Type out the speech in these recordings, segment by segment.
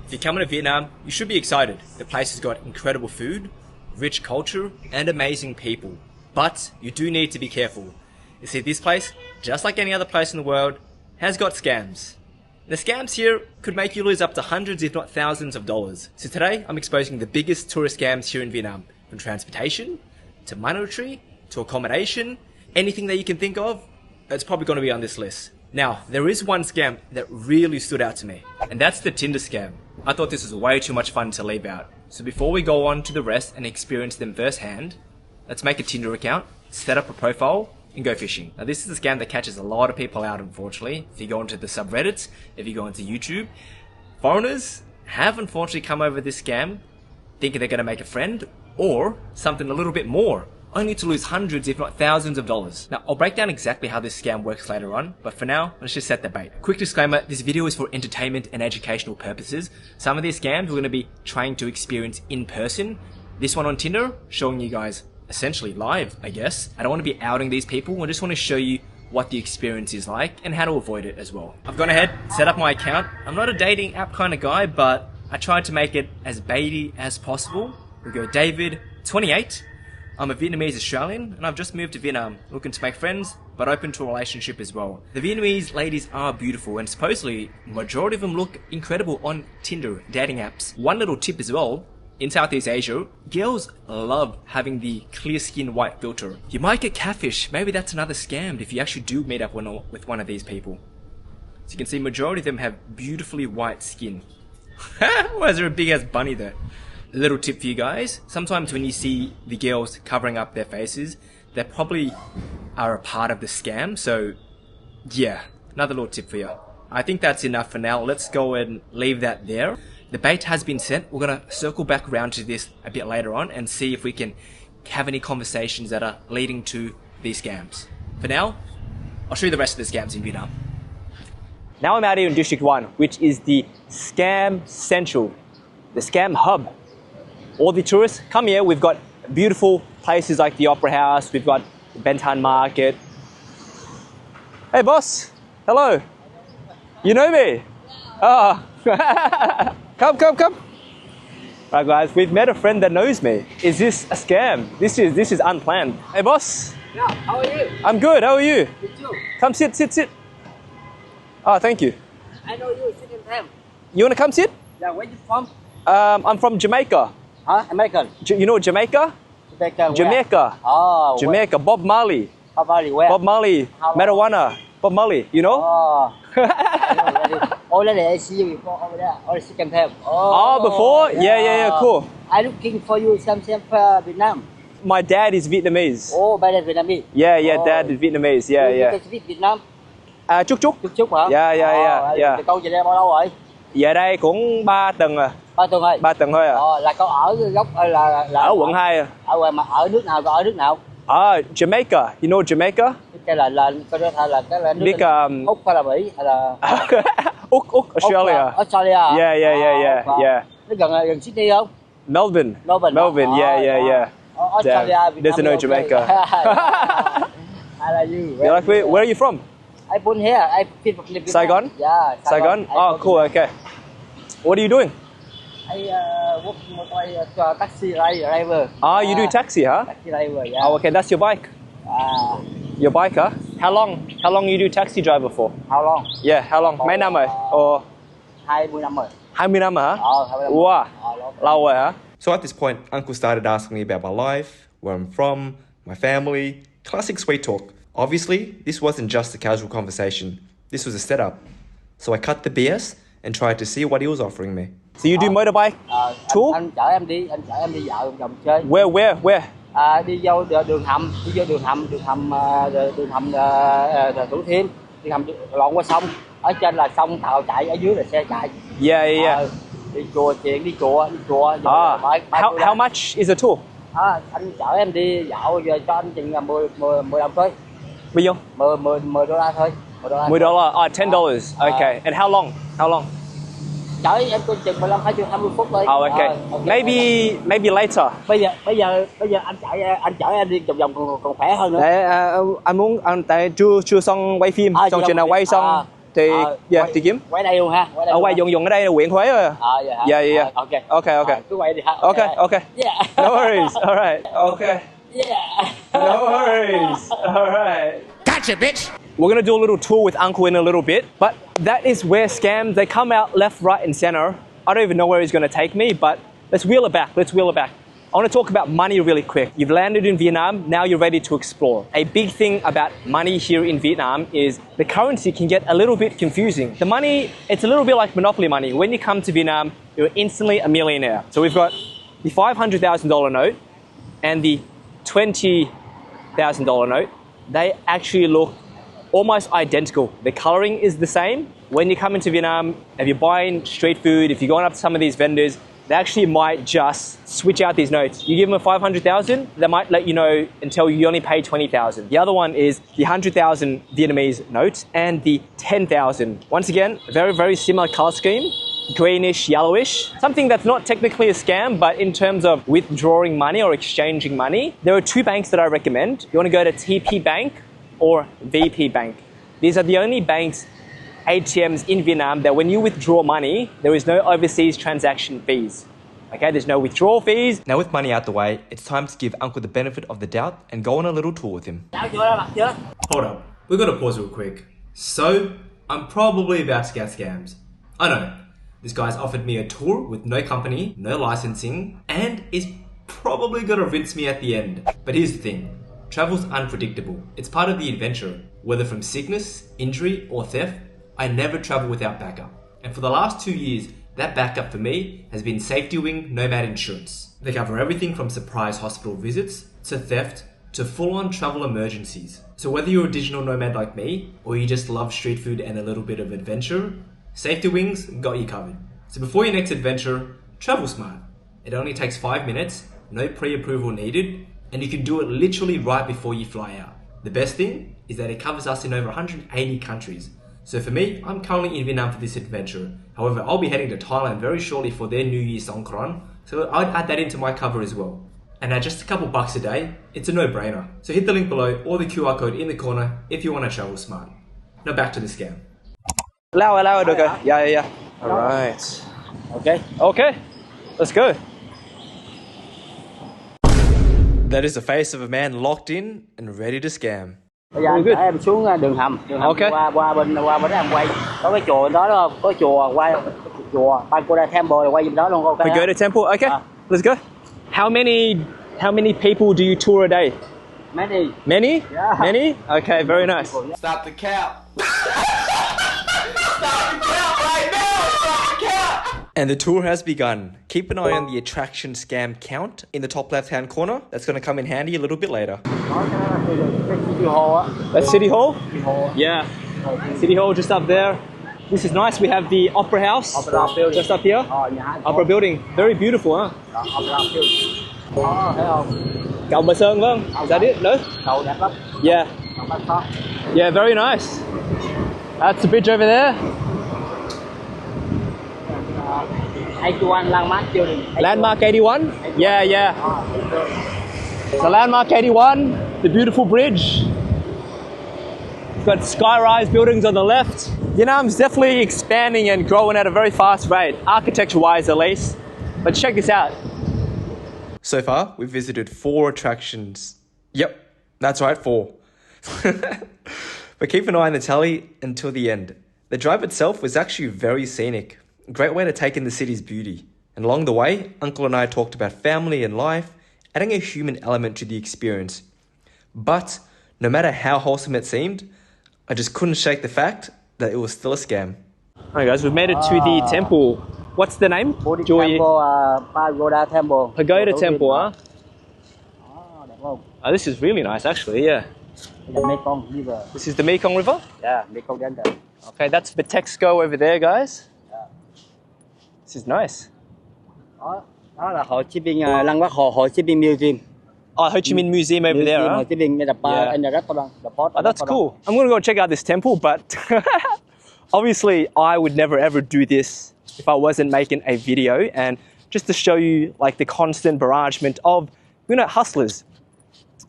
If you're coming to Vietnam, you should be excited. The place has got incredible food, rich culture, and amazing people. But you do need to be careful. You see, this place, just like any other place in the world, has got scams. The scams here could make you lose up to hundreds if not thousands of dollars. So today, I'm exposing the biggest tourist scams here in Vietnam. From transportation, to monetary, to accommodation, anything that you can think of, it's probably going to be on this list. Now, there is one scam that really stood out to me, and that's the Tinder scam. I thought this was way too much fun to leave out. So before we go on to the rest and experience them firsthand, let's make a Tinder account, set up a profile, and go fishing. Now this is a scam that catches a lot of people out, unfortunately. If you go into the subreddits, if you go into YouTube, foreigners have unfortunately come over this scam thinking they're going to make a friend or something a little bit more, only to lose hundreds if not thousands of dollars. Now I'll break down exactly how this scam works later on, but for now, let's just set the bait. Quick disclaimer, this video is for entertainment and educational purposes. Some of these scams we're going to be trying to experience in person. This one on Tinder, showing you guys essentially live, I guess. I don't want to be outing these people, I just want to show you what the experience is like and how to avoid it as well. I've gone ahead, set up my account. I'm not a dating app kind of guy, but I tried to make it as baity as possible. We go David, 28. I'm a Vietnamese Australian and I've just moved to Vietnam, looking to make friends, but open to a relationship as well. The Vietnamese ladies are beautiful and supposedly majority of them look incredible on Tinder dating apps. One little tip as well, in Southeast Asia, girls love having the clear skin white filter. You might get catfish, maybe that's another scam if you actually do meet up with one of these people. So you can see majority of them have beautifully white skin. Why is there a big ass bunny there? A little tip for you guys, sometimes when you see the girls covering up their faces, they probably are a part of the scam, so yeah, another little tip for you. I think that's enough for now, let's go and leave that there. The bait has been sent. We're going to circle back around to this a bit later on and see if we can have any conversations that are leading to these scams. For now, I'll show you the rest of the scams in Vietnam. Now I'm out here in District 1, which is the Scam Central, the Scam Hub. All the tourists come here. We've got beautiful places like the Opera House. We've got the Ben Thanh Market. Hey boss, hello. You know me? Oh. Come. Right guys, we've met a friend that knows me. Is this a scam? This is unplanned. Hey boss. Yeah, how are you? I'm good, how are you? Good too. Come sit. Oh, thank you. I know you, sit in them. You wanna come sit? Yeah, where you from? I'm from Jamaica. Huh? American? You know Jamaica? Jamaica, Jamaica. Oh, Jamaica, Bob Marley. Bob Marley, where? Bob Marley, marijuana. Bob Marley, you know? Oh. Already I see you before over there. Already see them. Oh, before? Yeah, cool. I'm looking for you some Vietnam. My dad is Vietnamese. Oh, my dad is Vietnamese. Yeah, dad is Vietnamese. Yeah. You speak Vietnam? Chút hả? Yeah. Con về đây bao lâu rồi? Về đây cũng 3 tuần rồi. 3 tuần rồi. 3 tuần thôi à. Là con ở gốc là ở quận 2 à. Ở nước nào? Con ở nước nào? Jamaica. You know Jamaica? Cái là cái là nước biết Úc hay là Mỹ hay là Úc Australia. Australia. Yeah. Nó gần Sydney không? Melbourne. Yeah. Australia. Doesn't know Jamaica. How are you? Where are you from? I born here. I been from Saigon? Yeah, Saigon? Oh, cool. Okay. What are you doing? I work as taxi driver. You do taxi, huh? Taxi driver, yeah. Oh, okay. That's your bike. Your bike, huh? How long you do taxi driver for? How long? Yeah, how long? Mấy năm rồi? 20 năm rồi. 20 năm hả? 20 năm. Wow. Lâu rồi hả? So at this point, Uncle started asking me about my life, where I'm from, my family, classic sweet talk. Obviously, this wasn't just a casual conversation. This was a setup. So I cut the BS and tried to see what he was offering me. So you do motorbike tour? Anh chở em đi dạo vòng chơi. Where? Đi vô đường hầm Thủ Thiêm, đi hầm lộn qua sông. Ở trên là sông tàu chạy, ở dưới là xe chạy. Yeah. Đi chùa. How much is a tour? Anh chở em đi dạo giờ cho anh chừng là 10 đồng thôi. Bao nhiêu? 10 đô la thôi. $10. $10. Okay. And how long? Chở em có chừng 15-20 phút thôi. Okay. Maybe later. Bây giờ anh chở em đi vòng còn khỏe hơn nữa. Để anh muốn tại chưa xong quay phim, xong chừng nào quay xong Thì thì kiếm. Quay đây luôn ha. Quay dùng ở đây là huyện Huế rồi. Yeah. Okay. Cứ quay đi ha. Okay. Yeah. No worries. All right. Okay. Yeah. No worries. All right. Gotcha, bitch. We're gonna do a little tour with Uncle in a little bit, but that is where scams, they come out left, right, and center. I don't even know where he's gonna take me, but let's wheel it back. I want to talk about money really quick. You've landed in Vietnam, now you're ready to explore. A big thing about money here in Vietnam is the currency can get a little bit confusing. The money, it's a little bit like monopoly money. When you come to Vietnam, you're instantly a millionaire. So we've got the $500,000 note and the $20,000 note. They actually look almost identical. The coloring is the same. When you come into Vietnam, if you're buying street food, if you're going up to some of these vendors, they actually might just switch out these notes. You give them a 500,000, they might let you know until you only pay 20,000. The other one is the 100,000 Vietnamese note and the 10,000. Once again, very, very similar color scheme. Greenish, yellowish. Something that's not technically a scam, but in terms of withdrawing money or exchanging money, there are two banks that I recommend. You want to go to TP Bank or VP Bank. These are the only banks, ATMs in Vietnam, that when you withdraw money, there is no overseas transaction fees. Okay, there's no withdrawal fees. Now with money out the way, it's time to give Uncle the benefit of the doubt and go on a little tour with him. Hold up, we've got to pause real quick. So, I'm probably about to get scams. I know. This guy's offered me a tour with no company, no licensing, and is probably gonna rinse me at the end. But here's the thing. Travel's unpredictable. It's part of the adventure. Whether from sickness, injury, or theft, I never travel without backup. And for the last 2 years, that backup for me has been SafetyWing Nomad Insurance. They cover everything from surprise hospital visits, to theft, to full-on travel emergencies. So whether you're a digital nomad like me, or you just love street food and a little bit of adventure, SafetyWing's got you covered. So before your next adventure, travel smart. It only takes 5 minutes, no pre-approval needed, and you can do it literally right before you fly out. The best thing is that it covers us in over 180 countries. So for me, I'm currently in Vietnam for this adventure. However, I'll be heading to Thailand very shortly for their New Year Songkran, so I'd add that into my cover as well. And at just a couple bucks a day, it's a no-brainer. So hit the link below or the QR code in the corner if you want to travel smart. Now back to the scam. Allow it, okay? Yeah. Alright. Okay, let's go. That is the face of a man locked in and ready to scam. Bây giờ anh chở em xuống đường hầm Okay. qua bên em quay. Có cái chùa đó đúng không? Có chùa qua chùa Accomodation Temple là quay bên đó luôn, ok? We go to temple, okay? Let's go. How many people do you tour a day? Many. Many? Yeah. Many? Okay, very nice. Stop the cap. Stop the cap right now. Stop the cap. And the tour has begun. Keep an eye on the attraction scam count in the top left-hand corner. That's going to come in handy a little bit later. That's City Hall? Yeah. City Hall just up there. This is nice. We have the Opera House just up here. Opera Building. Very beautiful, huh? Cầu Bà Sơn, vâng? Is that it? No? Yeah. Yeah, very nice. That's the bridge over there. 81 Landmark Building. Landmark 81? Yeah. So Landmark 81, the beautiful bridge. It's got sky-rise buildings on the left. Vietnam's definitely expanding and growing at a very fast rate, architecture-wise at least. But check this out. So far, we've visited 4 attractions. Yep, that's right, 4. But keep an eye on the tally until the end. The drive itself was actually very scenic. A great way to take in the city's beauty. And along the way, Uncle and I talked about family and life, adding a human element to the experience. But no matter how wholesome it seemed, I just couldn't shake the fact that it was still a scam. Alright guys, we've made it to the temple. What's the name? Buddhist Temple, Pagoda Temple. Pagoda Temple, huh? Oh, this is really nice actually, yeah. The Mekong River. This is the Mekong River? Yeah, Mekong Delta. Okay, that's Bitexco over there, guys. Yeah. This is nice. Đó là Hồ Chí Minh, Lăng Bác Hồ, Hồ Chí Minh Museum. Oh, Ho Chi Minh Museum over there, huh? Hồ Chí Minh, the bar and the restaurant, the port. Oh, that's cool. I'm gonna go check out this temple, but obviously I would never ever do this if I wasn't making a video, and just to show you like the constant barragement of, hustlers.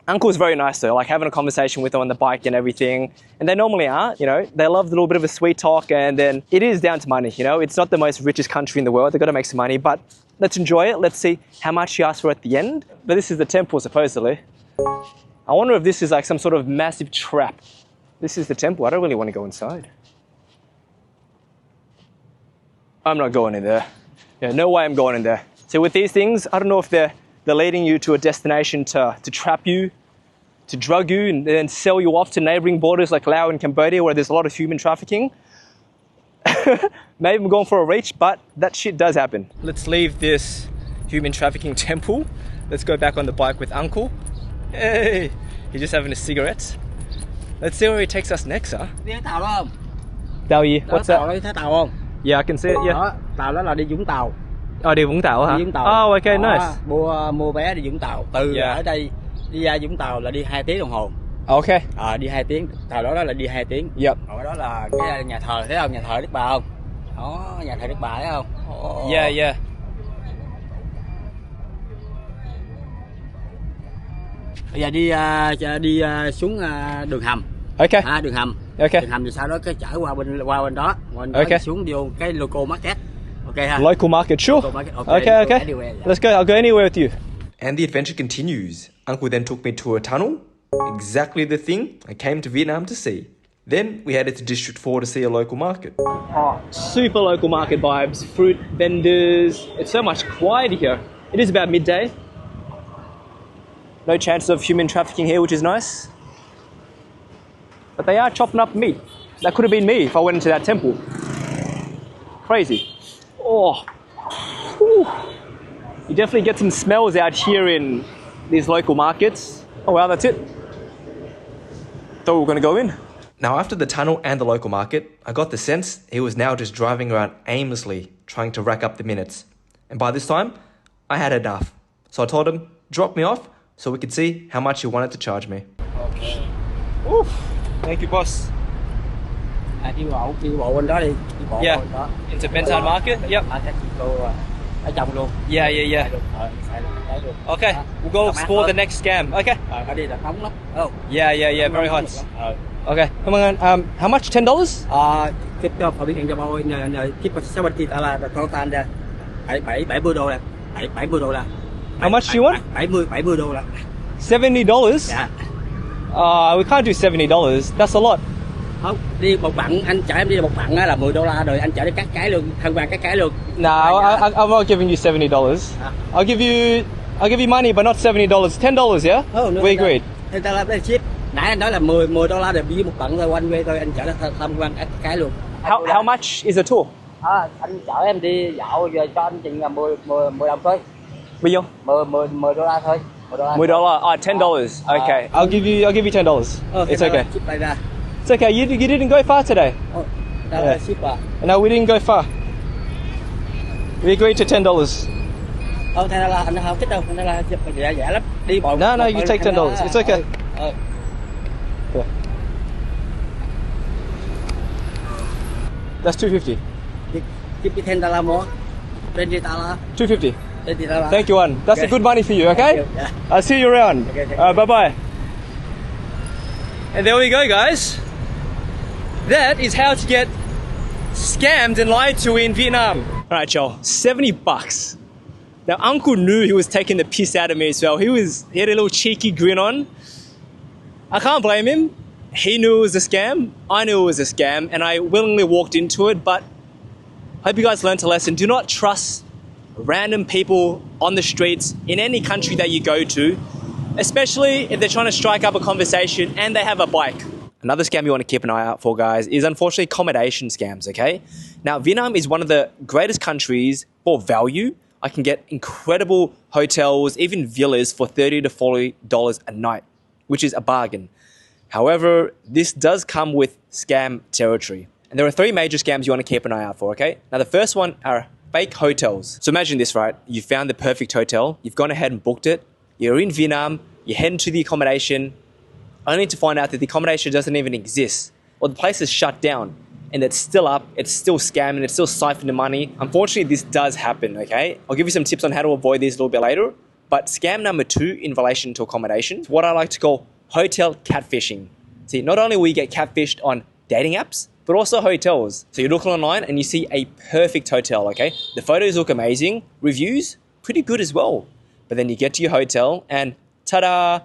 Uncle's very nice though, like having a conversation with them on the bike and everything. And they normally are, you know, they love a little bit of a sweet talk, and then it is down to money, you know. It's not the most richest country in the world. They've got to make some money, but let's enjoy it. Let's see how much he asks for at the end. But this is the temple, supposedly. I wonder if this is like some sort of massive trap. This is the temple. I don't really want to go inside. I'm not going in there. Yeah, no way I'm going in there. So with these things, I don't know if they're leading you to a destination to trap you, to drug you, and then sell you off to neighboring borders like Laos and Cambodia, where there's a lot of human trafficking. Maybe I'm going for a reach, but that shit does happen. Let's leave this human trafficking temple. Let's go back on the bike with Uncle. Hey, he's just having a cigarette. Let's see where he takes us next, huh? Đi thấy tàu đó không? Tàu gì? Đó, What's tàu that? đó thấy tàu không? Yeah, I can see it, yeah. Đó, tàu đó là đi Vũng Tàu. Oh, đi Vũng Tàu hả? Đi Vũng Tàu. Oh, okay, Đó, nice. mua vé đi Vũng Tàu. Từ Yeah. ở đây đi ra Vũng Tàu là đi 2 tiếng đồng hồ. Okay. Đi 2 tiếng. Tàu đó là đi 2 tiếng. Yep. Ở đó là cái nhà thờ, thấy không? Nhà thờ Đức Bà không? Đó, nhà thờ Đức Bà thấy không? Oh. Yeah, yeah. Bây giờ đi xuống đường hầm. Okay. Đường hầm. Okay. Đường hầm thì sau đó cái chở qua bên đó. Okay. Xuống vô cái local market. Okay ha. Local market, sure. Local market. Okay, okay. Anywhere, yeah. Let's go. I'll go anywhere with you. And the adventure continues. Uncle then took me to a tunnel. Exactly the thing I came to Vietnam to see. Then we headed to District 4 to see a local market. Oh, super local market vibes. Fruit vendors. It's so much quieter here. It is about midday. No chance of human trafficking here, which is nice. But they are chopping up meat. That could have been me if I went into that temple. Crazy. Oh. Whew. You definitely get some smells out here in these local markets. Oh wow, that's it. Thought we were going to go in. Now after the tunnel and the local market, I got the sense he was now just driving around aimlessly, trying to rack up the minutes. And by this time, I had enough. So I told him, drop me off so we could see how much he wanted to charge me. Okay. Oof. Thank you, boss. Đi bộ bên đó đi. Đi bộ Yeah. bên đó. Into Benton Market? Yep. Market ở trong luôn. Yeah, yeah, yeah. Okay, we'll go explore the next scam. Okay. Ở đây là nóng lắm. Oh. Yeah, yeah, yeah, very hot. Okay, come on. How much? $10? Tiếp cho phải biết cho bao keep $70 the total ra. 70 đô là. 70 đô la. How much do you want? 70 đô la. $70? Dạ. We can't do $70. That's a lot. Không, đi một bận, anh chở em đi một bận là 10 đô la rồi anh chở đi các cái luôn, tham quan các cái luôn. No, I'm not giving you $70. I'll give you money, but not $70. $10, yeah? Oh, no, We agreed. Người ta làm ship. Nãy anh nói là 10 đô la để đi một bận thôi, quanh quê thôi, anh chở tham quan các cái luôn. How much is a tour? Anh chở em đi dạo rồi cho anh chừng là 10 đồng thôi. Bao nhiêu? 10 đô la thôi. $10. $10. Okay. I'll give you $10. It's okay. Ship này ra. It's okay. You didn't go far today. Đó là ship à. No, we didn't go far. We agreed to $10. Thế là anh không thích đâu, anh là rẻ lắm. Đi bộ. No, you take $10. It's okay. Cool. That's $2.50. Give me $10 more. $20. $2.50. $20. Thank you, one. That's a good money for you, okay? Yeah. I'll see you around. Okay, bye-bye. And there we go, guys. That is how to get scammed and lied to in Vietnam. All right, y'all, $70. Now, Uncle knew he was taking the piss out of me as well. He had a little cheeky grin on. I can't blame him. He knew it was a scam. I knew it was a scam, and I willingly walked into it. But I hope you guys learned a lesson. Do not trust random people on the streets in any country that you go to, especially if they're trying to strike up a conversation and they have a bike. Another scam you want to keep an eye out for, guys, is unfortunately accommodation scams, okay? Now, Vietnam is one of the greatest countries for value. I can get incredible hotels, even villas for $30 to $40 a night, which is a bargain. However, this does come with scam territory. And there are 3 major scams you want to keep an eye out for, okay? Now, the first one are fake hotels. So imagine this, right? You found the perfect hotel. You've gone ahead and booked it. You're in Vietnam. You head into the accommodation, only to find out that the accommodation doesn't even exist, or the place is shut down, and it's still up, it's still scamming, it's still siphoning money. Unfortunately, this does happen, okay? I'll give you some tips on how to avoid this a little bit later, But scam number 2 in relation to accommodation, what I like to call hotel catfishing. See, not only will you get catfished on dating apps, but also hotels. So you're looking online and you see a perfect hotel, okay? The photos look amazing, reviews, pretty good as well. But then you get to your hotel and ta-da,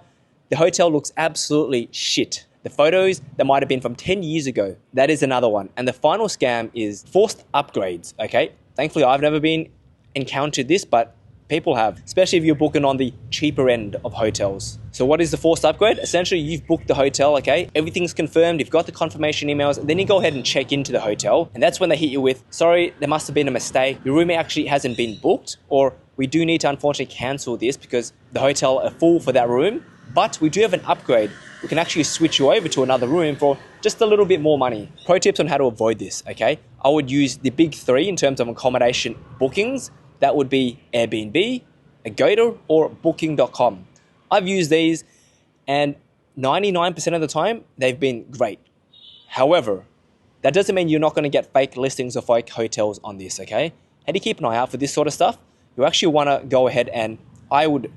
the hotel looks absolutely shit. The photos that might have been from 10 years ago, that is another one. And the final scam is forced upgrades, okay? Thankfully, I've never been encountered this, but people have, especially if you're booking on the cheaper end of hotels. So what is the forced upgrade? Essentially, you've booked the hotel, okay? Everything's confirmed, you've got the confirmation emails, and then you go ahead and check into the hotel. And that's when they hit you with, sorry, there must have been a mistake. Your room actually hasn't been booked, or we do need to unfortunately cancel this because the hotel are full for that room. But we do have an upgrade. We can actually switch you over to another room for just a little bit more money. Pro tips on how to avoid this, okay? I would use the big 3 in terms of accommodation bookings. That would be Airbnb, Agoda, or Booking.com. I've used these and 99% of the time, they've been great. However, that doesn't mean you're not going to get fake listings or fake hotels on this, okay? How do you keep an eye out for this sort of stuff? You actually want to go ahead and I would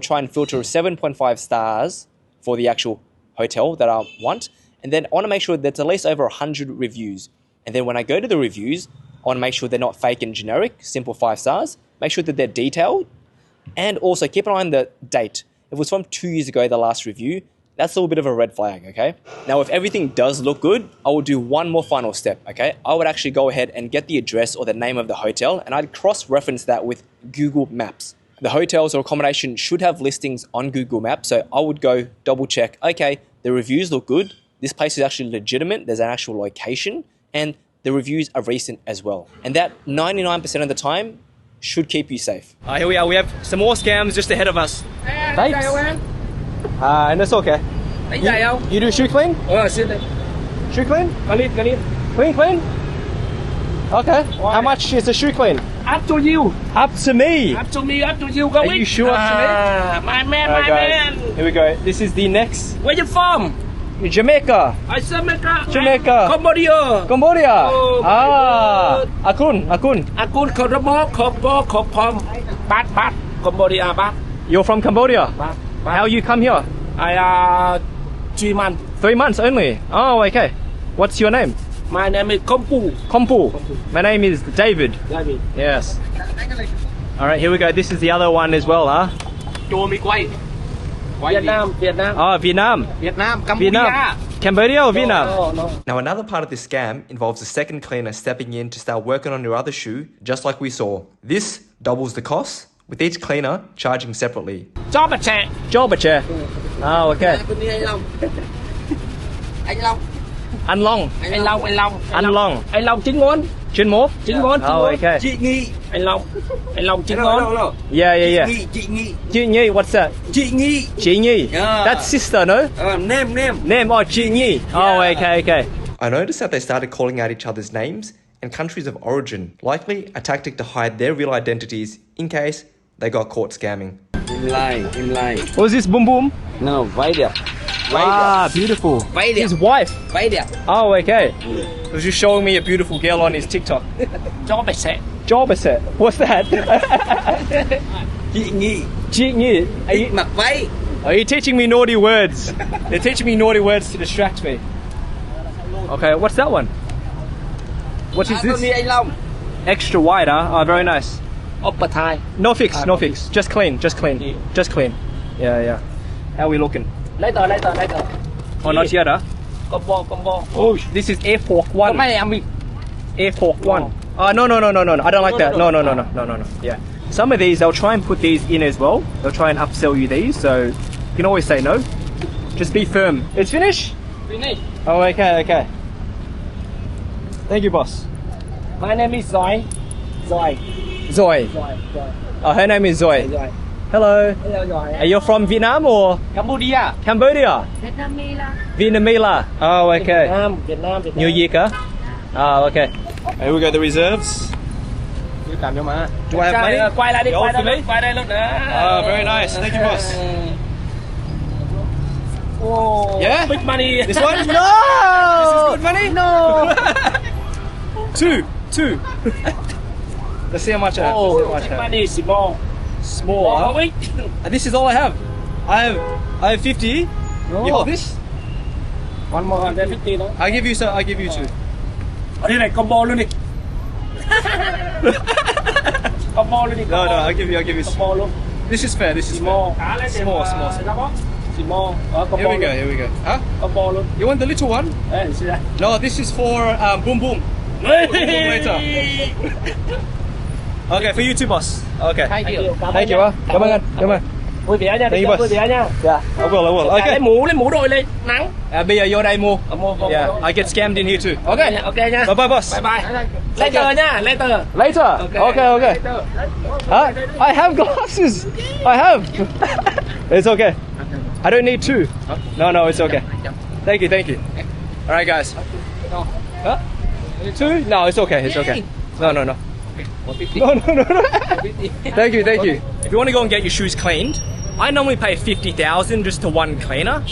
try and filter 7.5 stars for the actual hotel that I want. And then I want to make sure that's at least over 100 reviews. And then when I go to the reviews, I want to make sure they're not fake and generic, simple 5 stars. Make sure that they're detailed. And also keep an eye on the date. If it was from 2 years ago, the last review, that's a little bit of a red flag, okay? Now, if everything does look good, I will do one more final step, okay? I would actually go ahead and get the address or the name of the hotel, and I'd cross-reference that with Google Maps. The hotels or accommodation should have listings on Google Maps, so I would go double check, okay, the reviews look good, this place is actually legitimate, there's an actual location, and the reviews are recent as well. And that 99% of the time should keep you safe. Here we are, we have some more scams just ahead of us. Thanks. And it's okay. You do shoe clean? Shoe clean? Clean? Okay. How much is a shoe clean? Up to you. Up to me. Up to me. Up to you. Go Are you sure up to me? My man, Alright, my guys. man. Here we go. This is the next. Where you from? Jamaica. I said Jamaica. Cambodia. Cambodia. Oh, Akun. Akun Koramo, Kopo, Kopom. Bat. Cambodia, Bat. You're from Cambodia? Bat. How you come here? 3 months. 3 months only? Oh, okay. What's your name? My name is Kompu. Kompu. My name is David. David. Yes. Alright, here we go. This is the other one as well, huh? Vietnam. Oh, Vietnam. Cambodia. Cambodia or Vietnam? No. Now, another part of this scam involves a second cleaner stepping in to start working on your other shoe, just like we saw. This doubles the cost, with each cleaner charging separately. Job a chair. Oh, okay. Anh Long. Anh Long chính ngón. Chuyên môn? Oh, okay. Chị Nghi. Anh Long chính ngón. No. Yeah. Chị Nghi. What's that? Chị Nghi. Chị Nhi. Yeah. That's sister, no? Name. Oh, Chị Nhi. Oh, Yeah. okay. I noticed that they started calling out each other's names and countries of origin, likely a tactic to hide their real identities in case they got caught scamming. Im line. What was this, Boom Boom? No, váy đẹp. Beautiful. Váy đẹp. His wife. Váy đẹp. Oh, okay. He was just showing me a beautiful girl on his TikTok. Job a chair. What's that? Chị Nghi. Chị Nhi. Mặc váy. Are you teaching me naughty words? They're teaching me naughty words to distract me. Okay, what's that one? What is this? Anh Long. Extra wide, huh? Oh, very nice. Upper Thai. No fix. Just clean. Yeah. How are we looking? Later. Oh, not yet, huh? Combo. Oh, this is A41. Come here, Ami. A41. Oh, no. I don't like that. No. Yeah. Some of these, they'll try and put these in as well. They'll try and upsell you these, so you can always say no. Just be firm. It's finished? Finish. Oh, okay. Thank you, boss. My name is Zoe. Zoe. Oh, her name is Zoe. Hello. Hello, Zoe. Are you from Vietnam or Cambodia. Vietnamese? Oh, okay. Vietnam. New Year, huh? Oh, okay. Here we go, the reserves. Do I have money? Quay lại đi, You hold for me? quay đây luôn nè. Oh, very nice. Thank you, boss. Oh, Yeah? big money. This one? No! This is good money? No. Two. Let's see how much I have. Oh, big money, small. Small. Huh? And this is all I have. I have 50. You hold this? One more 150 đó. I give you so. I give you two. Ở đây này combo luôn đi. Combo luôn đi. No, I give you. Combo luôn. This is fair. This is fair. Small. Small. Combo. Here we go. Huh? Combo luôn. You want the little one? No, this is for boom boom. Boom later. Okay, for you too, boss. Okay. Thank you. Thank you. Cảm ơn anh. Cảm ơn. Vui vẻ nha. Thank you, boss. Vui vẻ nha. Yeah, I will. Okay. Lấy mũ đội lên nắng. Bây giờ vô đây mua. Mua. Yeah, I get scammed in here too. Okay. Okay nha. Bye bye, boss. Bye. Later nha. Later. Later. Okay. Huh? I have glasses. I have. It's okay. I don't need two. No, it's okay. Thank you. All right, guys. Huh? Two? No, it's okay. No. No. Thank you. If you want to go and get your shoes cleaned, I normally pay 50,000 just to one cleaner.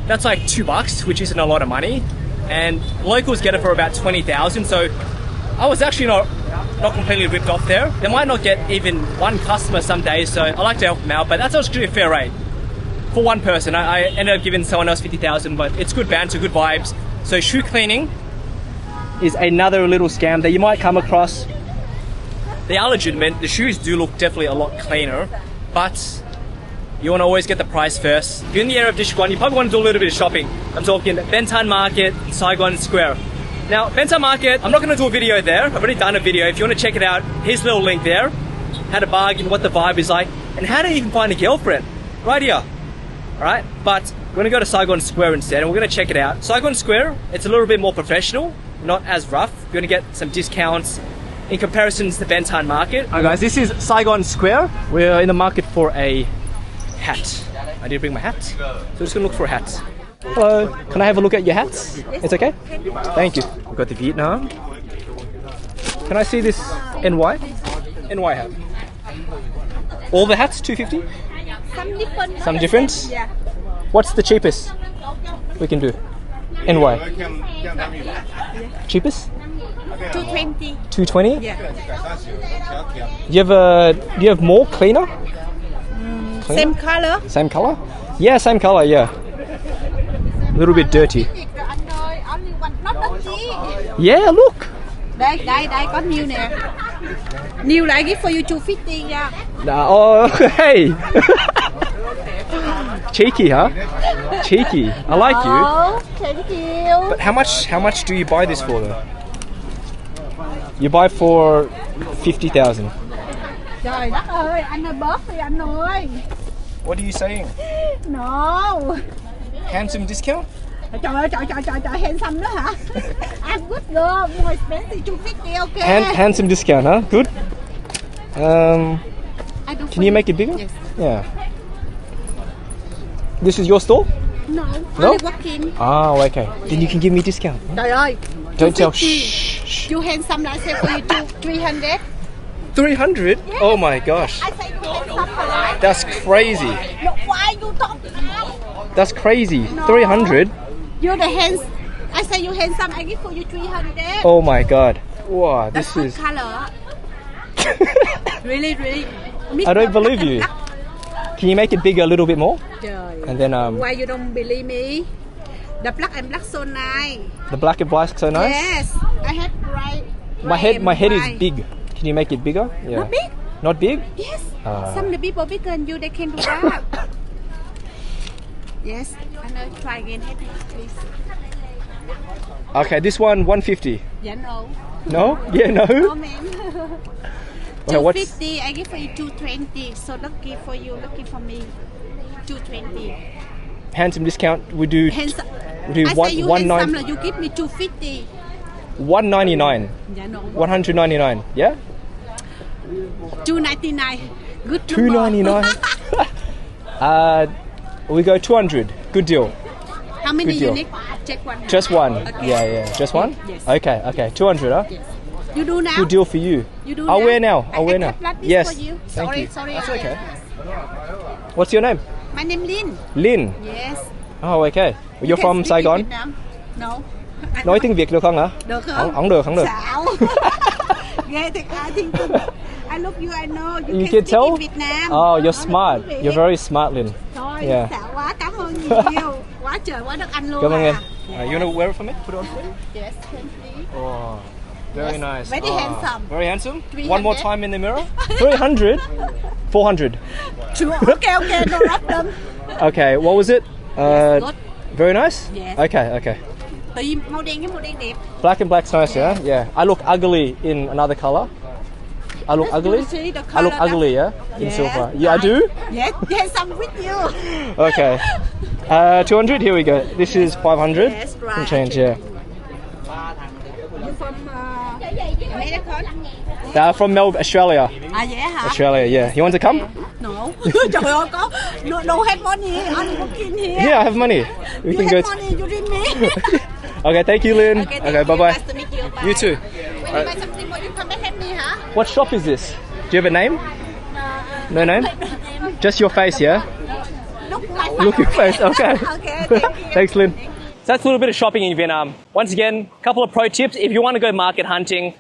That's like $2, which isn't a lot of money. And locals get it for about 20,000. So I was actually not completely ripped off there. They might not get even one customer some days, so I like to help them out. But that's actually a fair rate for one person. I ended up giving someone else 50,000, but it's good banter, good vibes. So shoe cleaning is another little scam that you might come across. They are legitimate. The shoes do look definitely a lot cleaner, but you want to always get the price first. If you're in the area of Dishguan, you probably want to do a little bit of shopping. I'm talking Bentan Market, Saigon Square. Now, Bentan Market, I'm not going to do a video there. I've already done a video. If you want to check it out, here's a little link there. How to bargain, what the vibe is like, and how to even find a girlfriend. Right here. Alright, but we're going to go to Saigon Square instead, and we're going to check it out. Saigon Square, it's a little bit more professional, not as rough. You're going to get some discounts in comparison to the Bentan Market. Alright guys, this is Saigon Square. We're in the market for a hat. I did bring my hat, so I'm just going to look for a hat. Hello, can I have a look at your hats? It's okay? Thank you. We've got the Vietnam. Can I see this NY? NY hat. All the hats, 250? Some different? Yeah. What's the cheapest we can do? NY. Cheapest? 220. 220? Yeah. Do you have more cleaner? Same color. Same color? Yeah, same color, yeah. A little bit dirty. Only one, not dirty. Yeah, look. Đây, có new nè. New lại give for you 250 nha. Nah, oh, hey. Cheeky, huh? Cheeky. I like you. Oh, thank you. But how much do you buy this for though? You buy for 50,000. Trời đất ơi, anh ơi bớt đi anh ơi. What are you saying? No. Handsome discount? Trời ơi, handsome đó hả? I'm good girl, more expensive 250, okay. Handsome discount, huh? Good. I don't Can you make it bigger? Yes. Yeah. This is your store? No, No? only walk-in. Oh, okay. Then you can give me discount. Trời ơi. Don't tell. 250. Shh. You handsome, I say for you 300. 300? Yes. Oh my gosh. I say you handsome for life. That's crazy. No, why you talk now? That's crazy. No. 300? You the hands. I say you handsome. I give for you 300. Oh my god. Wow, That's this good is... color. Really. I don't believe you. Can you make it bigger a little bit more? Trời. And then Why you don't believe me? The black and black so nice. the black and black so nice? Yes. I have bright. My head is big. Can you make it bigger? Yeah. Not big? Not big? Yes. Ah. Some of the people bigger than you, they can do that. Yes. I know. Try again, please. Okay, this one 150. Yeah, no. No? Yeah, no? No, ma'am. Okay, what's 250. I give for you 220. So lucky for you, lucky for me. 220. handsome discount? We do Handsome. we do I one, say you one handsome, nine, like you give me 250. 199. Yeah, no. 199. Yeah? 299. Good. 299. We go 200. Good deal. How many Good you deal. need? Check one. Just one. Okay. Yeah. Just one? Yes. Okay. 200, huh? Yes. You do now? Good deal for you. You do I'll now? wear now. I'll I wear now. cut like this Yes. for you. Thank Sorry. you. That's I- okay. What's your name? My name Lin. Lin. Yes. Oh, okay. You're You can from speak Saigon? in Vietnam? No. Nói tiếng Việt được không hả? Được không? Không được. Xạo. Ghê thiệt I think I look you, I know. You You can can tell? speak in Vietnam. Oh, you're Đó, smart. là You're very smart, Lynn. Thôi, Yeah. xạo quá, cảm ơn nhiều. Quá trời, quá đất anh luôn Cảm ơn em. You want to wear it for me? Put it on for me? Yes, thank you. Oh, very nice. Very handsome. Very handsome. 300. One more time in the mirror. 300? 400. Sure, okay, no problem. Okay, what was it? Good. Very nice? Yes. Okay. Tùy màu đen với màu đen đẹp. Black and black's nice, yeah? Yeah. I look ugly in another color. I look ugly? You see the I look colour ugly, yeah? In Yes. silver. Yeah, I do? Yes, handsome with you. Okay. 200, here we go. This is 500. Yes, right. And change, yeah. You from America? From Melbourne, Australia. À vậy hả? Australia, yeah. You want to come? No. Trời ơi, có no have money. Only working here. Yeah, I have money. We You can have go. money, you ring me. Okay, thank you, Lynn. thank Okay, you. bye bye. Nice to meet you. Bye. You too. When you buy something more, you come back help me, hả? What shop is this? Do you have a name? No name? Just your face, yeah? Look like Look your face, okay. Okay, thank you. Thanks, Lynn. So that's a little bit of shopping in Vietnam. Once again, a couple of pro tips. If you want to go market hunting,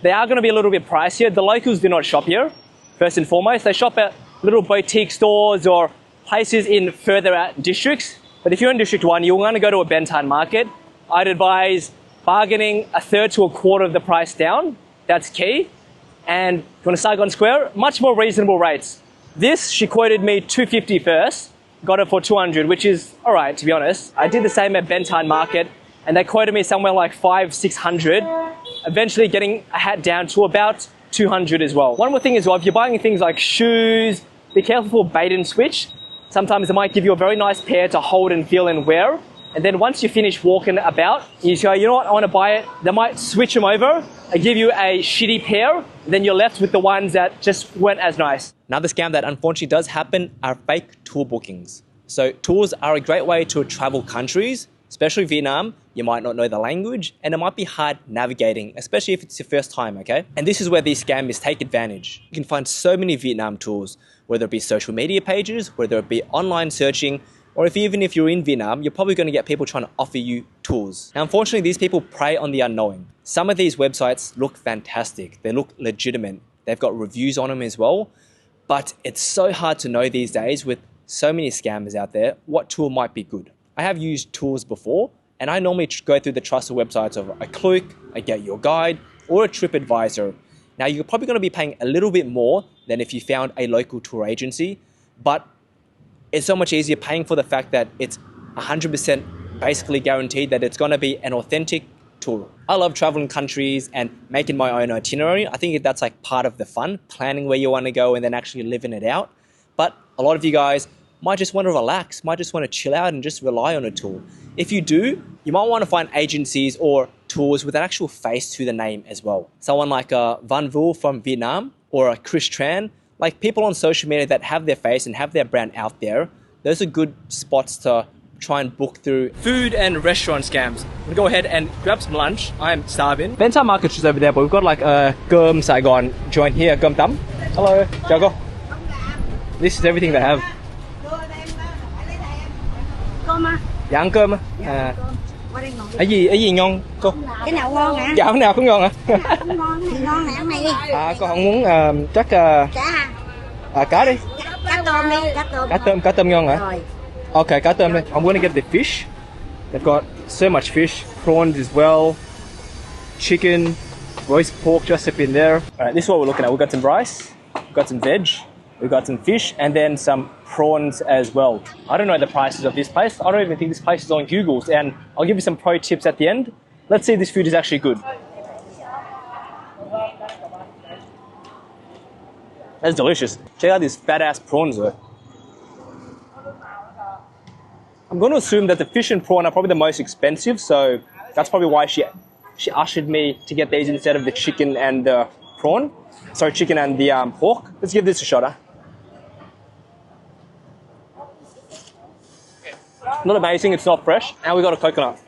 they are going to be a little bit pricier. The locals do not shop here, first and foremost. They shop at little boutique stores or places in further out districts. But if you're in District 1, you want to go to a Ben Thanh market. I'd advise bargaining a third to a quarter of the price down. That's key. And if you want to Saigon Square, much more reasonable rates. This, she quoted me $250 first, got it for $200, which is all right, to be honest. I did the same at Ben Thanh market, and they quoted me somewhere like $500-600, eventually getting a hat down to about $200 as well. One more thing as well, if you're buying things like shoes, be careful for bait and switch. Sometimes they might give you a very nice pair to hold and feel and wear. And then once you finish walking about, you go, you know what, I want to buy it. They might switch them over and give you a shitty pair. Then you're left with the ones that just weren't as nice. Another scam that unfortunately does happen are fake tour bookings. So tours are a great way to travel countries, especially Vietnam. You might not know the language and it might be hard navigating, especially if it's your first time, okay? And this is where these scammers take advantage. You can find so many Vietnam tours, whether it be social media pages, whether it be online searching, or even if you're in Vietnam, you're probably going to get people trying to offer you tours. Now, unfortunately, these people prey on the unknowing. Some of these websites look fantastic. They look legitimate. They've got reviews on them as well. But it's so hard to know these days with so many scammers out there what tour might be good. I have used tours before, and I normally go through the trusted websites of a Klook, a Get Your Guide, or a TripAdvisor. Now, you're probably going to be paying a little bit more than if you found a local tour agency, but it's so much easier paying for the fact that it's 100% basically guaranteed that it's going to be an authentic tour. I love traveling countries and making my own itinerary. I think that's like part of the fun, planning where you want to go and then actually living it out. But a lot of you guys might just want to relax, might just want to chill out and just rely on a tour. If you do, you might want to find agencies or tours with an actual face to the name as well. Someone like Van Vu from Vietnam or a Chris Tran, like people on social media that have their face and have their brand out there. Those are good spots to try and book through. Food and restaurant scams. We'll go ahead and grab some lunch. I'm starving. Ben Thanh market's just over there, but we've got like a cơm Saigon joint here, cơm tấm. Hello, chào cô. This is everything they have. Cơm à? Dạ ăn cơm á. À. Qua đây ngồi. Ở gì ngon cô? Cái nào ngon hả? Dạ cái nào cũng ngon hả? Ngon này ăn này đi. À cô không muốn chắc Cá à? cá đi. Cá tôm đi, cá tôm. Cá tôm ngon hả? Rồi. Okay, cá tôm đi. I'm gonna get the fish. They've got so much fish, prawns as well, chicken, roast pork just up in there. Alright, this is what we're looking at. We've got some rice, we've got some veg, we've got some fish, and then some prawns as well. I don't know the prices of this place. I don't even think this place is on Google's, and I'll give you some pro tips at the end. Let's see if this food is actually good. That's delicious. Check out these fat ass prawns though. I'm going to assume that the fish and prawn are probably the most expensive, so that's probably why she ushered me to get these instead of the chicken and the prawn. Sorry, chicken and the pork. Let's give this a shot. Not amazing, it's not fresh. And we got a coconut.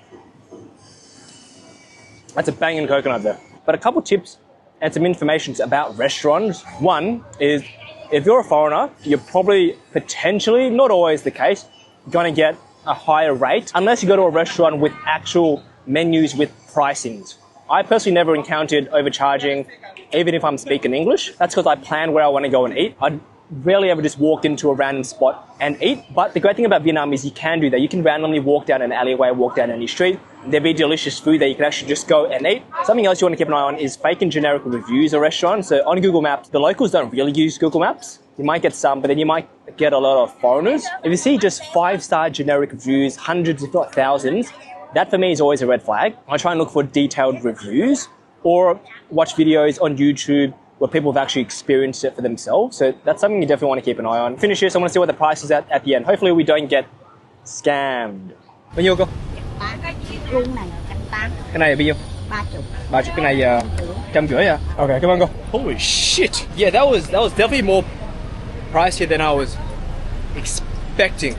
That's a banging coconut there. But a couple tips and some information about restaurants. One is, if you're a foreigner, you're probably potentially, not always the case, going to get a higher rate unless you go to a restaurant with actual menus with pricings. I personally never encountered overcharging, even if I'm speaking English. That's because I plan where I want to go and eat. I rarely ever just walked into a random spot and eat. But the great thing about Vietnam is you can do that. You can randomly walk down an alleyway, walk down any street. There'll be delicious food that you can actually just go and eat. Something else you want to keep an eye on is fake and generic reviews of restaurants. So on Google Maps, the locals don't really use Google Maps. You might get some, but then you might get a lot of foreigners. If you see just 5-star generic reviews, hundreds if not thousands, that for me is always a red flag. I try and look for detailed reviews or watch videos on YouTube where people have actually experienced it for themselves. So that's something you definitely want to keep an eye on. Finish this, I want to see what the price is at the end. Hopefully we don't get scammed. Bao nhiêu cô? Rung này 180. Cái này là bao nhiêu? 30. 30. Cái này 150 à? Okay, come on, go. Holy shit. Yeah, that was definitely more pricier than I was expecting.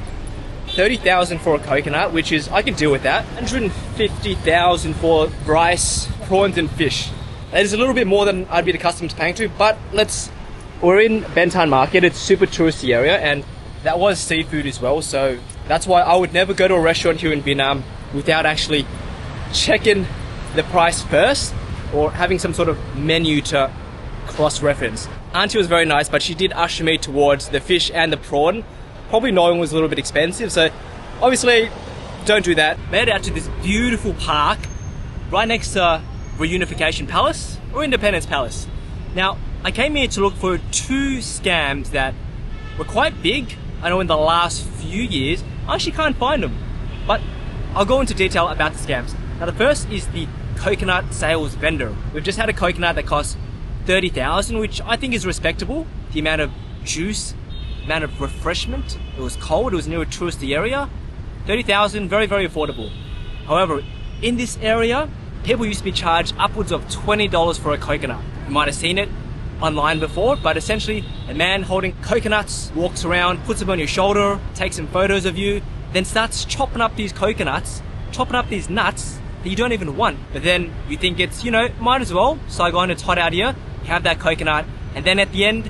30,000 for a coconut, which is, I can deal with that. 150,000 for rice, prawns and fish. That is a little bit more than I'd be accustomed to paying to, but we're in Bentan Market, it's a super touristy area, and that was seafood as well, so that's why I would never go to a restaurant here in Vietnam without actually checking the price first, or having some sort of menu to cross-reference. Auntie was very nice, but she did usher me towards the fish and the prawn, probably knowing it was a little bit expensive, so obviously don't do that. Made it out to this beautiful park right next to Reunification Palace or Independence Palace. Now, I came here to look for 2 scams that were quite big. I know in the last few years, I actually can't find them, but I'll go into detail about the scams. Now, the first is the coconut sales vendor. We've just had a coconut that costs 30,000, which I think is respectable. The amount of juice, amount of refreshment. It was cold, it was near a touristy area. 30,000, very, very affordable. However, in this area, people used to be charged upwards of $20 for a coconut. You might have seen it online before, but essentially a man holding coconuts walks around, puts them on your shoulder, takes some photos of you, then starts chopping up these coconuts, chopping up these nuts that you don't even want. But then you think it's, might as well, Saigon, it's hot out here, you have that coconut, and then at the end,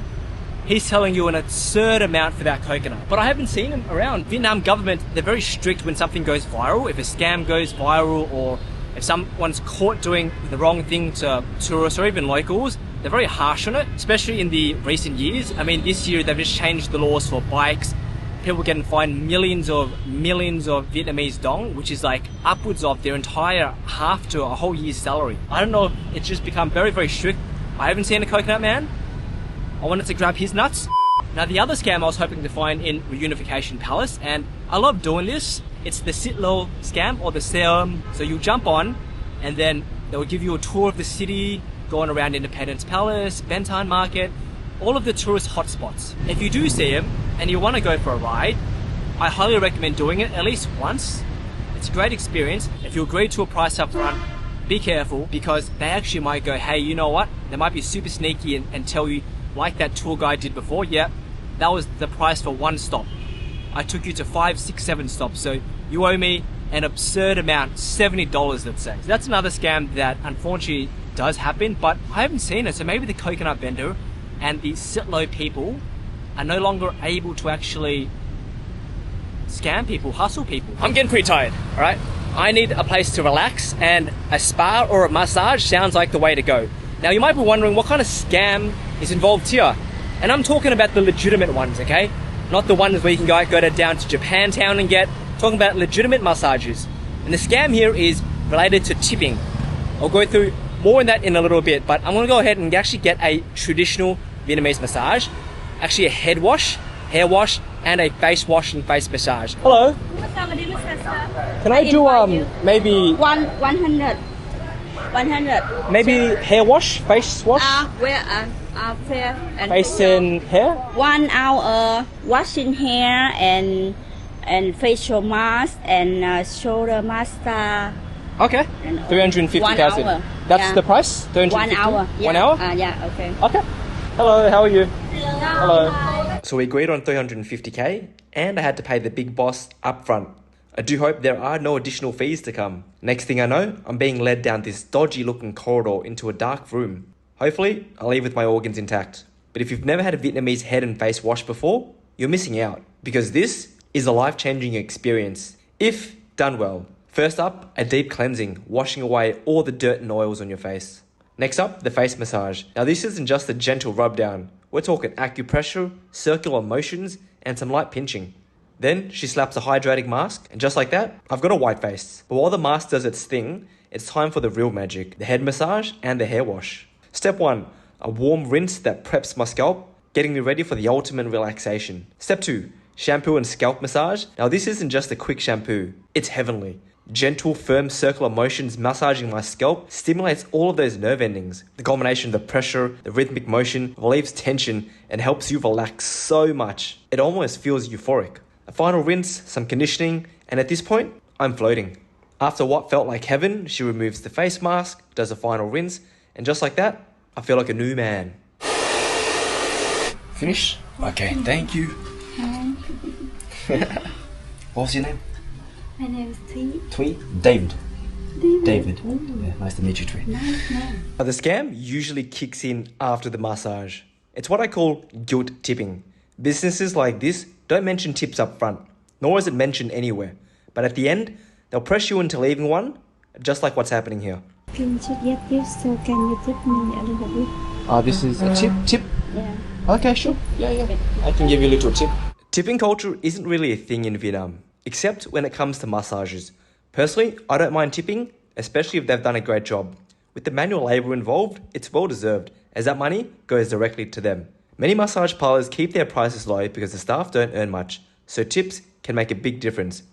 he's telling you an absurd amount for that coconut. But I haven't seen him around. Vietnam government, they're very strict when something goes viral. If a scam goes viral, or if someone's caught doing the wrong thing to tourists or even locals, they're very harsh on it, especially in the recent years. I mean, this year they've just changed the laws for bikes. People getting fined millions of Vietnamese dong, which is like upwards of their entire half to a whole year's salary. I don't know if it's just become very, very strict. I haven't seen a coconut man. I wanted to grab his nuts. Now, the other scam I was hoping to find in Reunification Palace, and I love doing this, it's the Cyclo Scam or the Scam. So you jump on and then they will give you a tour of the city, going around Independence Palace, Bentan Market, all of the tourist hotspots. If you do see him and you want to go for a ride, I highly recommend doing it at least once. It's a great experience. If you agree to a price up front, be careful, because they actually might go, hey, you know what? They might be super sneaky and tell you, like that tour guide did before, yeah, that was the price for 1 stop. I took you to 5, 6, 7 stops, so you owe me an absurd amount, $70, let's say. So that's another scam that unfortunately does happen, but I haven't seen it. So maybe the coconut vendor and the Cyclo people are no longer able to actually scam people, hustle people. I'm getting pretty tired, all right? I need a place to relax, and a spa or a massage sounds like the way to go. Now, you might be wondering what kind of scam is involved here. And I'm talking about the legitimate ones, okay? Not the ones where you can go down to Japantown and get. Talking about legitimate massages. And the scam here is related to tipping. I'll go through more in that in a little bit, but I'm gonna go ahead and actually get a traditional Vietnamese massage. Actually a head wash, hair wash, and a face wash and face massage. Hello. Can I do maybe 100. maybe hair wash, face wash? Fair and Face and hair? 1 hour washing hair and facial mask and shoulder massage. Okay. 350,000. 1 hour. That's Yeah. the price? 1 350? hour. Yeah. 1 hour? Yeah, okay. Okay. Hello, how are you? Hello. So we agreed on 350k, and I had to pay the big boss up front. I do hope there are no additional fees to come. Next thing I know, I'm being led down this dodgy looking corridor into a dark room. Hopefully, I'll leave with my organs intact. But if you've never had a Vietnamese head and face wash before, you're missing out, because this is a life-changing experience, if done well. First up, a deep cleansing, washing away all the dirt and oils on your face. Next up, the face massage. Now this isn't just a gentle rub down. We're talking acupressure, circular motions, and some light pinching. Then she slaps a hydrating mask, and just like that, I've got a white face. But while the mask does its thing, it's time for the real magic, the head massage and the hair wash. Step 1, a warm rinse that preps my scalp, getting me ready for the ultimate relaxation. Step 2, shampoo and scalp massage. Now this isn't just a quick shampoo, it's heavenly. Gentle, firm circular motions massaging my scalp stimulates all of those nerve endings. The combination of the pressure, the rhythmic motion, relieves tension and helps you relax so much. It almost feels euphoric. A final rinse, some conditioning, and at this point, I'm floating. After what felt like heaven, she removes the face mask, does a final rinse, and just like that, I feel like a new man. Finish? Okay, thank you. What's your name? My name is Tweet. Tweet? David. David. Yeah, nice to meet you, Tweet. Nice name. The scam usually kicks in after the massage. It's what I call guilt tipping. Businesses like this don't mention tips up front, nor is it mentioned anywhere. But at the end, they'll press you into leaving one, just like what's happening here. Can you get this? So can you tip me a little bit? This is a tip? Yeah. Okay, sure. Yeah. I can give you a little tip. Tipping culture isn't really a thing in Vietnam, except when it comes to massages. Personally, I don't mind tipping, especially if they've done a great job. With the manual labour involved, it's well deserved, as that money goes directly to them. Many massage parlours keep their prices low because the staff don't earn much, so tips can make a big difference.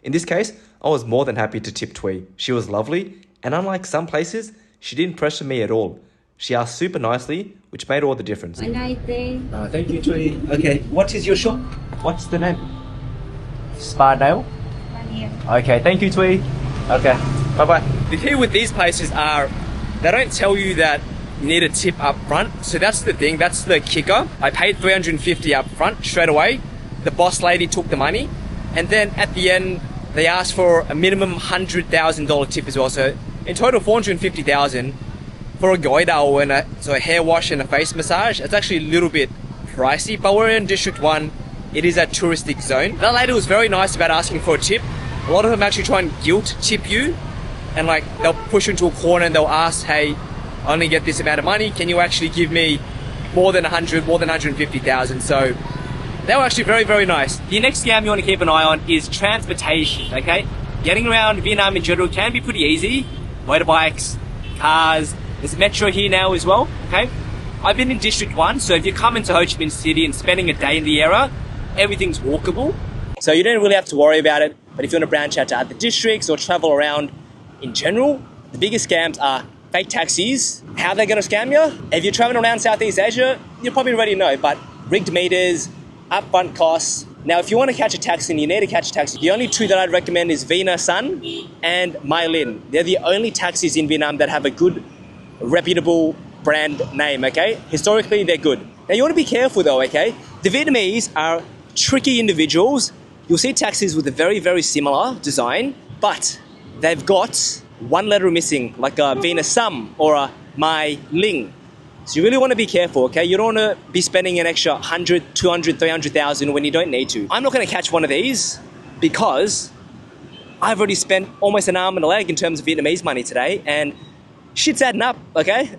In this case, I was more than happy to tip Twee. She was lovely, and unlike some places, she didn't pressure me at all. She asked super nicely, which made all the difference. A nice day. Thank you, Twee. Okay, what is your shop? What's the name? Spa Nail? Okay, thank you, Twee. Okay, bye-bye. The key with these places are, they don't tell you that you need a tip up front. So that's the thing, that's the kicker. I paid $350 up front straight away. The boss lady took the money. And then at the end, they asked for a minimum $100,000 tip as well. So in total, $450,000 for a goidao and a hair wash and a face massage. It's actually a little bit pricey, but we're in District 1. It is a touristic zone. That lady was very nice about asking for a tip. A lot of them actually try and guilt tip you, and like they'll push you into a corner and they'll ask, hey, I only get this amount of money. Can you actually give me more than 150,000? So they were actually very, very nice. The next scam you want to keep an eye on is transportation, okay? Getting around Vietnam in general can be pretty easy. Motorbikes, cars, there's metro here now as well, okay? I've been in District 1, so if you come into Ho Chi Minh City and spending a day in the area, everything's walkable. So you don't really have to worry about it. But if you want to branch out to other districts or travel around in general, the biggest scams are fake taxis. How they're going to scam you? If you're traveling around Southeast Asia, you probably already know, but rigged meters, upfront costs. Now, if you want to catch a taxi and you need to catch a taxi, the only two that I'd recommend is Vina Sun and Mai Linh. They're the only taxis in Vietnam that have a good, reputable brand name, okay? Historically, they're good. Now, you want to be careful though, okay? The Vietnamese are tricky individuals. You'll see taxis with a very, very similar design, but they've got one letter missing, like a Vina Sum or a Mai Linh. So you really want to be careful, okay? You don't want to be spending an extra 100, 200, 300,000 when you don't need to. I'm not going to catch one of these because I've already spent almost an arm and a leg in terms of Vietnamese money today, and shit's adding up, okay?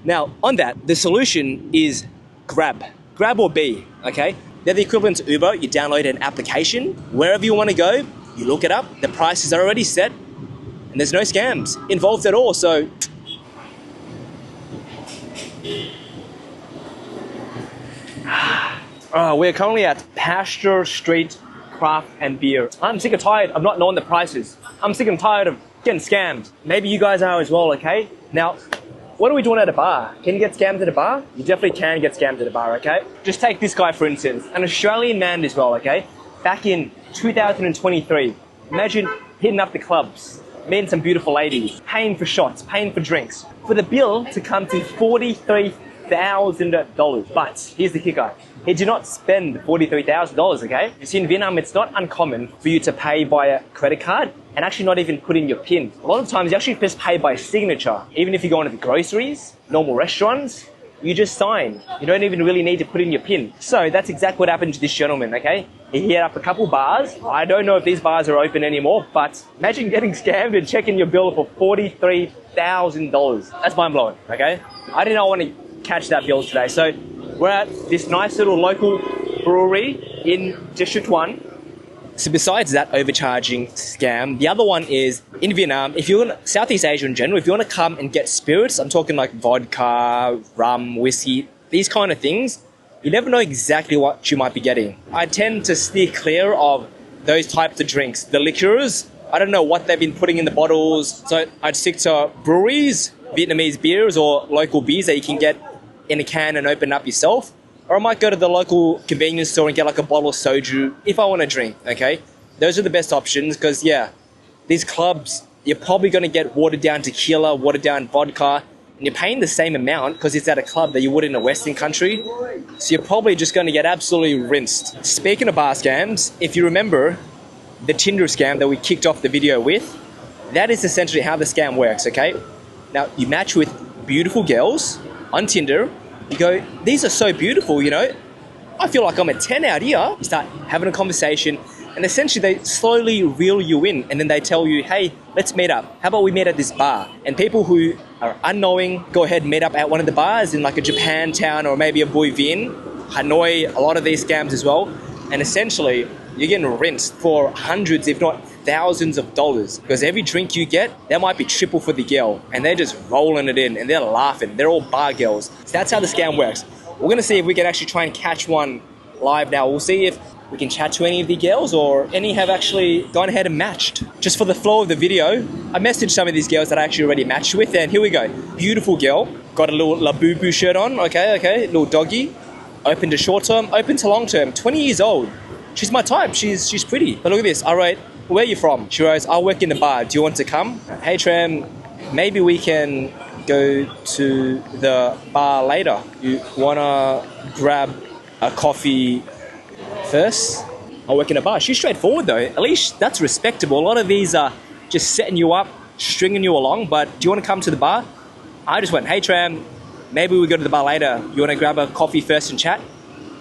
Now, on that, the solution is Grab or B, okay? They're the equivalent to Uber. You download an application. Wherever you want to go, you look it up. The prices are already set, and there's no scams involved at all. So, we're currently at Pasture Street Craft and Beer. I'm sick and tired of not knowing the prices. I'm sick and tired of getting scammed. Maybe you guys are as well, okay? Now, what are we doing at a bar? Can you get scammed at a bar? You definitely can get scammed at a bar, okay? Just take this guy, for instance, an Australian man as well, okay? Back in 2023, imagine hitting up the clubs, meeting some beautiful ladies, paying for shots, paying for drinks, for the bill to come to $43,000. But here's the kicker. He did not spend $43,000, okay? You see, in Vietnam, it's not uncommon for you to pay via credit card and actually not even put in your PIN. A lot of times, you actually just pay by signature. Even if you go into the groceries, normal restaurants, you just sign. You don't even really need to put in your PIN. So that's exactly what happened to this gentleman, okay? He hit up a couple bars. I don't know if these bars are open anymore, but imagine getting scammed and checking your bill for $43,000. That's mind blowing, okay? I did not want to catch that bill today. So we're at this nice little local brewery in District 1. So besides that overcharging scam, the other one is in Vietnam, if you're in Southeast Asia in general, if you want to come and get spirits, I'm talking like vodka, rum, whiskey, these kind of things, you never know exactly what you might be getting. I tend to steer clear of those types of drinks. The liqueurs, I don't know what they've been putting in the bottles, so I'd stick to breweries, Vietnamese beers or local beers that you can get in a can and open up yourself. Or I might go to the local convenience store and get like a bottle of soju if I want to drink, okay? Those are the best options because, yeah, these clubs, you're probably going to get watered down tequila, watered down vodka, and you're paying the same amount because it's at a club that you would in a Western country. So you're probably just going to get absolutely rinsed. Speaking of bar scams, if you remember the Tinder scam that we kicked off the video with, that is essentially how the scam works, okay? Now, you match with beautiful girls on Tinder. You go, these are so beautiful, you know. I feel like I'm a 10 out here. You start having a conversation and essentially they slowly reel you in and then they tell you, hey, let's meet up. How about we meet at this bar? And people who are unknowing go ahead and meet up at one of the bars in like a Japantown or maybe a Bui Vien, Hanoi, a lot of these scams as well. And essentially you're getting rinsed for hundreds, if not thousands of dollars because every drink you get, that might be triple for the girl and they're just rolling it in and they're laughing. They're all bar girls. So that's how the scam works. We're going to see if we can actually try and catch one live now. We'll see if we can chat to any of the girls or any have actually gone ahead and matched. Just for the flow of the video, I messaged some of these girls that I actually already matched with and here we go. Beautiful girl. Got a little La Boo Boo shirt on. Okay. Little doggy. Open to short term, open to long term. 20 years old. She's my type. She's pretty. But look at this. I wrote, where are you from? She wrote, I work in the bar. Do you want to come? Hey, Tram, maybe we can go to the bar later. You want to grab a coffee first? I work in a bar. She's straightforward, though. At least that's respectable. A lot of these are just setting you up, stringing you along. But do you want to come to the bar? I just went, hey, Tram, maybe we go to the bar later. You want to grab a coffee first and chat?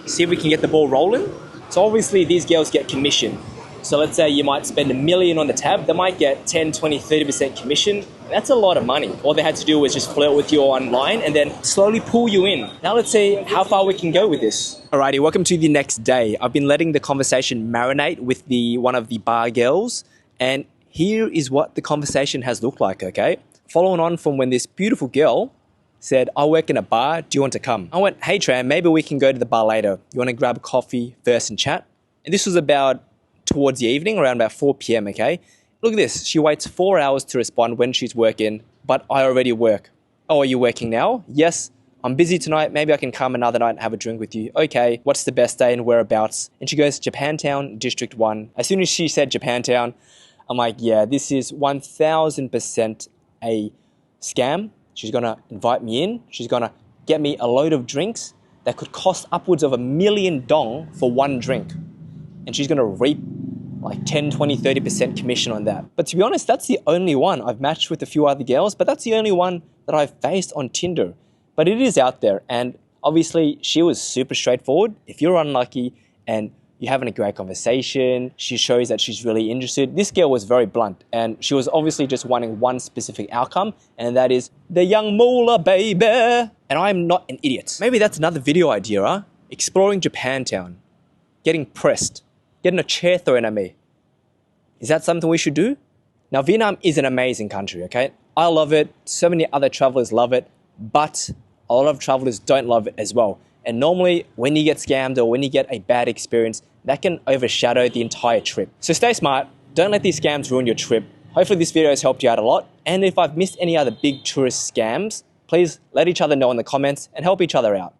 See if we can get the ball rolling? So obviously, these girls get commission. So let's say you might spend $1 million on the tab. They might get 10, 20, 30% commission. That's a lot of money. All they had to do was just flirt with you online and then slowly pull you in. Now let's see how far we can go with this. Alrighty, welcome to the next day. I've been letting the conversation marinate with one of the bar girls. And here is what the conversation has looked like, okay? Following on from when this beautiful girl said, I work in a bar, do you want to come? I went, hey Tram, maybe we can go to the bar later. You want to grab a coffee first and chat? And this was about towards the evening, around about 4 p.m, okay? Look at this. She waits 4 hours to respond when she's working, but I already work. Oh, are you working now? Yes, I'm busy tonight. Maybe I can come another night and have a drink with you. Okay, what's the best day and whereabouts? And she goes, Japantown, District 1. As soon as she said Japantown, I'm like, yeah, this is 1000% a scam. She's going to invite me in. She's going to get me a load of drinks that could cost upwards of $1 million for one drink. And she's going to reap like 10, 20, 30% commission on that. But to be honest, that's the only one. I've matched with a few other girls, but that's the only one that I've faced on Tinder. But it is out there. And obviously, she was super straightforward. If you're unlucky and you're having a great conversation, she shows that she's really interested. This girl was very blunt. And she was obviously just wanting one specific outcome. And that is the young moolah, baby. And I'm not an idiot. Maybe that's another video idea, huh? Exploring Japantown. Getting pressed. Getting a chair thrown at me. Is that something we should do? Now, Vietnam is an amazing country, okay? I love it. So many other travelers love it. But a lot of travelers don't love it as well. And normally, when you get scammed or when you get a bad experience, that can overshadow the entire trip. So stay smart. Don't let these scams ruin your trip. Hopefully this video has helped you out a lot. And if I've missed any other big tourist scams, please let each other know in the comments and help each other out.